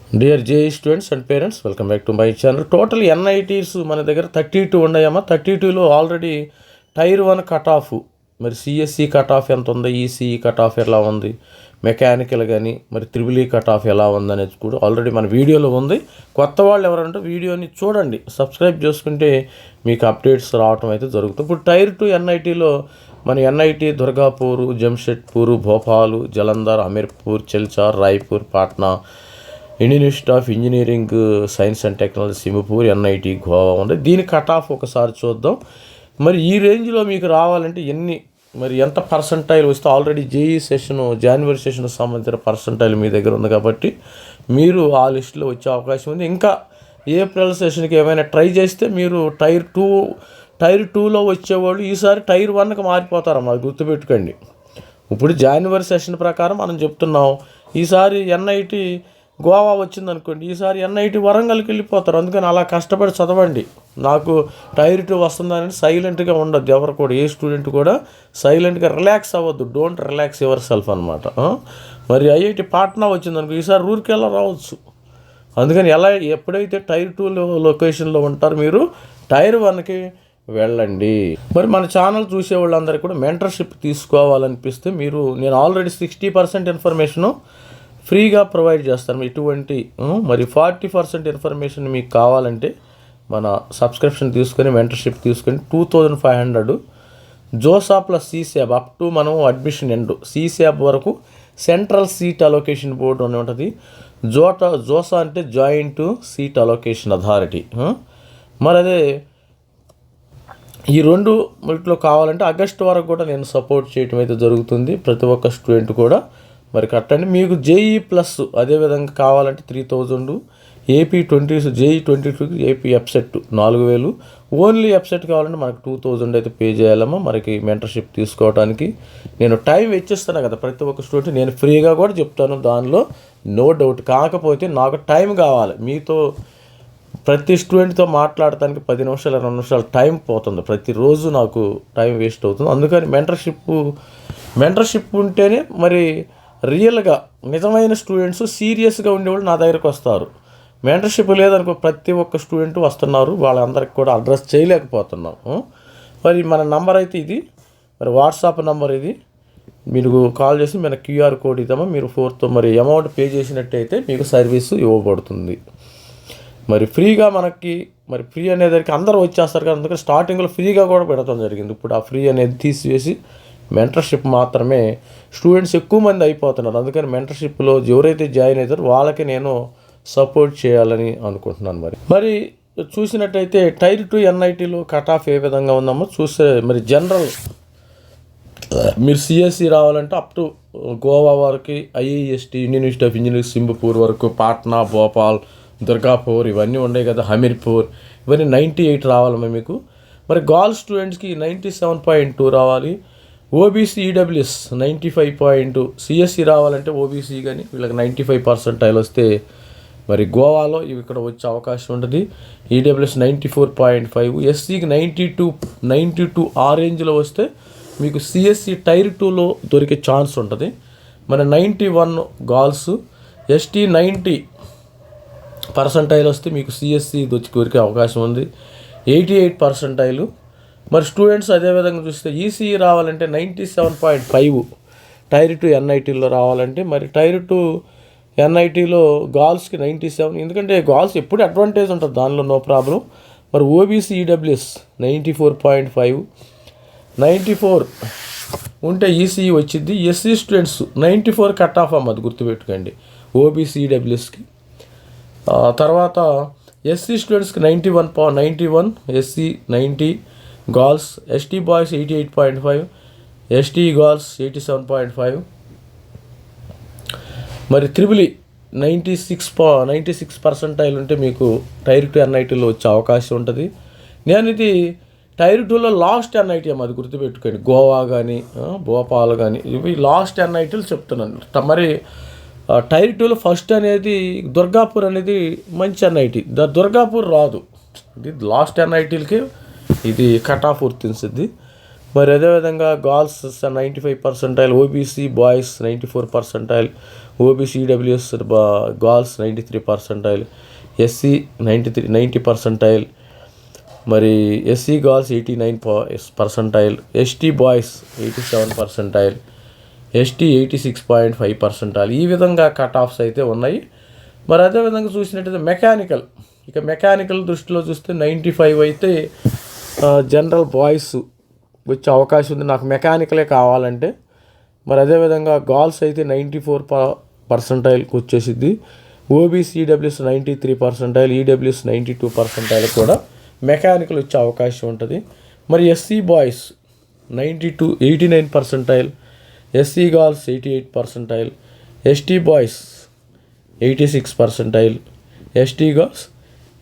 Dear JEE students and parents, welcome back to my channel. Total NITs మన దగ్గర 32 ఉన్నాయమ్మా. 32లో already tyre 1 cut off, మరి CSE cut off ఎంత ఉంది, ECE cut off ఎలా ఉంది, మెకానికల్ కానీ మరి త్రిబుల్ ఈ కట్ ఆఫ్ ఎలా ఉంది అనేది కూడా ఆల్రెడీ మన వీడియోలో ఉంది. కొత్త వాళ్ళు ఎవరంటే వీడియోని చూడండి, సబ్స్క్రైబ్ చేసుకుంటే మీకు అప్డేట్స్ రావటం అయితే జరుగుతుంది. ఇప్పుడు టైర్ 2 ఎన్ఐటీలో మన NIT Durgapur, Jamshedpur, Bhopal, Jalandhar, Ameerpur, Silchar, Raipur, Patna, Indian institute of engineering science and technology Singapore, NIT Goa ఉంది. దీని కట్ ఆఫ్ ఒకసారి చూద్దాం. మరి ఈ రేంజ్లో మీకు రావాలంటే ఎంత పర్సంటైల్ వస్తే, ఆల్రెడీ జేఈ సెషన్ జనవరి సెషన్కి సంబంధించిన పర్సంటైల్ మీ దగ్గర ఉంది కాబట్టి మీరు ఆ లిస్టులో వచ్చే అవకాశం ఉంది. ఇంకా ఏప్రిల్ సెషన్కి ఏమైనా ట్రై చేస్తే మీరు టైర్ 2లో వచ్చేవాళ్ళు ఈసారి టైర్ 1కి మారిపోతారమ్మా, అది గుర్తుపెట్టుకోండి. ఇప్పుడు జనవరి సెషన్ ప్రకారం మనం చెప్తున్నాం, ఈసారి ఎన్ఐటి గోవా వచ్చిందనుకోండి, ఈసారి ఎన్ఐటి వరంగల్కి వెళ్ళిపోతారు. అందుకని అలా కష్టపడి చదవండి. నాకు టైర్ 2 వస్తుందని సైలెంట్గా ఉండద్దు ఎవరు కూడా, ఏ స్టూడెంట్ కూడా సైలెంట్గా రిలాక్స్ అవ్వద్దు. డోంట్ రిలాక్స్ యువర్ సెల్ఫ్ అనమాట. మరి ఐఐటి పాట్నా వచ్చిందనుకో, ఈసారి ఊరికెళ్ళ రావచ్చు. అందుకని ఎప్పుడైతే టైర్ 2 లొకేషన్లో ఉంటారో మీరు టైర్ 1కి వెళ్ళండి. మరి మన ఛానల్ చూసే వాళ్ళందరికీ కూడా మెంటర్షిప్ తీసుకోవాలనిపిస్తే నేను ఆల్రెడీ 60% ఇన్ఫర్మేషను ఫ్రీగా ప్రొవైడ్ చేస్తాను. ఇటువంటి మరి 40% ఇన్ఫర్మేషన్ మీకు కావాలంటే మన సబ్స్క్రిప్షన్ తీసుకొని మెంటర్షిప్ తీసుకొని 2500 జోసా ప్లస్ సీశాబ్ అప్ టు మనం అడ్మిషన్ ఎండ్ సీశాబ్ వరకు సెంట్రల్ సీట్ అలొకేషన్ బోర్డు అని ఉంటుంది. జోసా అంటే జాయింట్ సీట్ అలొకేషన్ అథారిటీ. మరి అదే ఈ రెండు వీటిలో కావాలంటే ఆగస్టు వరకు కూడా నేను సపోర్ట్ చేయటం అయితే జరుగుతుంది. ప్రతి ఒక్క స్టూడెంట్ కూడా మరి కట్టండి. మీకు జేఈ ప్లస్ అదేవిధంగా కావాలంటే 3000, ఏపీ 20 జేఈ 22, ఏపీ ఎఫ్సెట్ 4000, ఓన్లీ ఎఫ్సెట్ కావాలంటే మనకు 2000 అయితే పే చేయాలమ్మా. మనకి మెంటర్షిప్ తీసుకోవడానికి నేను టైం ఇచ్చేస్తాను కదా ప్రతి ఒక్క స్టూడెంట్, నేను ఫ్రీగా కూడా చెప్తాను, దానిలో నో డౌట్. కాకపోతే నాకు టైం కావాలి. మీతో ప్రతి స్టూడెంట్తో మాట్లాడటానికి 10 నిమిషాలు 20 నిమిషాలు టైం పోతుంది, ప్రతిరోజు నాకు టైం వేస్ట్ అవుతుంది. అందుకని మెంటర్షిప్ ఉంటేనే మరి రియల్గా నిజమైన స్టూడెంట్స్ సీరియస్గా ఉండేవాళ్ళు నా దగ్గరకు వస్తారు. మెంటర్షిప్ లేదనుకో ప్రతి ఒక్క స్టూడెంట్ వస్తున్నారు, వాళ్ళందరికీ కూడా అడ్రస్ చేయలేకపోతున్నాం. మరి మన నంబర్ అయితే ఇది, మరి వాట్సాప్ నంబర్ ఇది. మీరు కాల్ చేసి మన క్యూఆర్ కోడ్ ఇద్దామా, మీరు 4తో మరి అమౌంట్ పే చేసినట్టయితే మీకు సర్వీసు ఇవ్వబడుతుంది. మరి ఫ్రీగా మరి ఫ్రీ అనేదానికి అందరూ వచ్చేస్తారు కదా, అందుకని స్టార్టింగ్లో ఫ్రీగా కూడా పెడతాం జరిగింది. ఇప్పుడు ఆ ఫ్రీ అనేది తీసివేసి మెంటర్షిప్ మాత్రమే స్టూడెంట్స్ ఎక్కువ మంది అయిపోతున్నారు. అందుకని మెంటర్షిప్లో ఎవరైతే జాయిన్ అవుతారో వాళ్ళకి నేను సపోర్ట్ చేయాలని అనుకుంటున్నాను. మరి చూసినట్టయితే టైర్ 2 ఎన్ఐటీలో కట్ ఆఫ్ ఏ విధంగా ఉందామో చూస్తే, మరి జనరల్ మీరు సిఎస్సి రావాలంటే అప్ టు గోవా వరకు, IIST Indian institute of engineering Singapore వరకు, పాట్నా, భోపాల్, దుర్గాపూర్ ఇవన్నీ ఉన్నాయి కదా, హమీర్పూర్ ఇవన్నీ 98 రావాలమ్మా మీకు. మరి గర్ల్స్ స్టూడెంట్స్కి 97.2 రావాలి. ఓబీసీ ఈడబ్ల్యూఎస్ 95.2, సిఎస్సి రావాలంటే ఓబీసీ కానీ వీళ్ళకి 95% వస్తే మరి గోవాలో ఇక్కడ వచ్చే అవకాశం ఉంటుంది. ఈడబ్ల్యూఎస్ 94.5, ఎస్సీకి 92 ఆ రేంజ్లో వస్తే మీకు సిఎస్సి టైర్ 2లో దొరికే ఛాన్స్ ఉంటుంది. మరి 91 గర్ల్స్, ఎస్టీ 90% వస్తే మీకు సిఎస్సి దొరికే అవకాశం ఉంది. 88%. మరి స్టూడెంట్స్ అదేవిధంగా చూస్తే ఈసీఈ రావాలంటే 97.5 టైర్ 2 ఎన్ఐటీలో రావాలంటే, మరి టైర్ 2 ఎన్ఐటీలో గర్ల్స్కి 97, ఎందుకంటే గర్ల్స్ ఎప్పుడు అడ్వాంటేజ్ ఉంటుంది, దానిలో నో ప్రాబ్లం. మరి ఓబీసీ ఈడబ్ల్యూఎస్ 94.5, 94 ఉంటే ఈసీఈ వచ్చింది. ఎస్సీ స్టూడెంట్స్ 94 కట్ ఆఫ్ అమ్మది గుర్తుపెట్టుకోండి ఓబీసీ ఈడబ్ల్యూఎస్కి. తర్వాత ఎస్సీ స్టూడెంట్స్కి 91, SC 90, girls, ST boys 88.5, ST girls 87.5. మరి త్రిబుల్ 96% ఉంటే మీకు టైర్ 2 ఎన్ఐటీలో వచ్చే అవకాశం ఉంటుంది. నేను ఇది టైర్ 2లో లాస్ట్ ఎన్ఐటీ అమ్మ, అది గుర్తుపెట్టుకోండి. గోవా కానీ భోపాల్ కానీ ఇవి లాస్ట్ ఎన్ఐటీలు చెప్తున్నాను. మరి టైర్ 2లో ఫస్ట్ అనేది దుర్గాపూర్ అనేది మంచి ఎన్ఐటీ, దుర్గాపూర్ రాదు, ఇది లాస్ట్ ఎన్ఐటీలకి ఇది కట్ ఆఫ్ వర్తించింది. మరి అదేవిధంగా girls 95%, OBC boys 94%, OBC EWS girls 93 percentile, SC 90 percentile, మరి SC girls 89 percentile, ST boys 87 percentile, ST 86.5 percentile. ఈ విధంగా కట్ ఆఫ్స్ అయితే ఉన్నాయి. మరి అదేవిధంగా చూసినట్టయితే మెకానికల్ దృష్టిలో చూస్తే 95 అయితే జనరల్ బాయ్స్ వచ్చే అవకాశం ఉంది నాకు మెకానికలే కావాలంటే. మరి అదేవిధంగా గర్ల్స్ అయితే 94 పర్సెంటైల్కి వచ్చేసిద్ది. OBC EWS 93 percentile, EWS 92 percentile కూడా మెకానికల్ వచ్చే అవకాశం ఉంటుంది. మరి SC boys 89 percentile, SC girls 88 percentile, ST boys 86 percentile, ST girls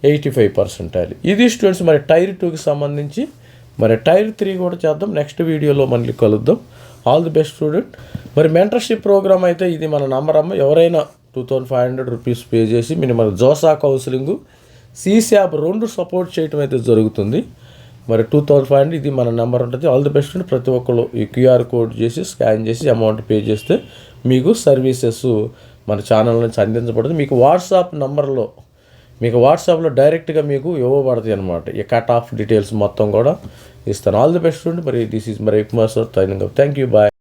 85 percentile. ఇది స్టూడెంట్స్ మరి టైర్ 2కి సంబంధించి. మరి టైర్ 3 కూడా చేద్దాం, నెక్స్ట్ వీడియోలో మళ్ళీ కలుద్దాం. All the best student. మరి మెంటర్షిప్ ప్రోగ్రామ్ అయితే ఇది మన నంబర్ అమ్మ. ఎవరైనా 2500 రూపీస్ పే చేసి మినిమం జోసా కౌన్సిలింగ్, సీశాప్ 2 సపోర్ట్ చేయటం అయితే జరుగుతుంది. మరి 2500 ఇది మన నెంబర్ ఉంటుంది. All the best. ప్రతి ఒక్కరు ఈ క్యూఆర్ కోడ్ చేసి స్కాన్ చేసి అమౌంట్ పే చేస్తే మీకు సర్వీసెస్ మన ఛానల్ నుంచి అందించబడుతుంది. మీకు వాట్సాప్లో డైరెక్ట్గా మీకు ఇవ్వబడతాయి అనమాట. ఈ కట్ ఆఫ్ డీటెయిల్స్ మొత్తం కూడా ఇస్తాను. All the best. మరి దిస్ ఈజ్ మరి Kumar sir. Thank you. Bye.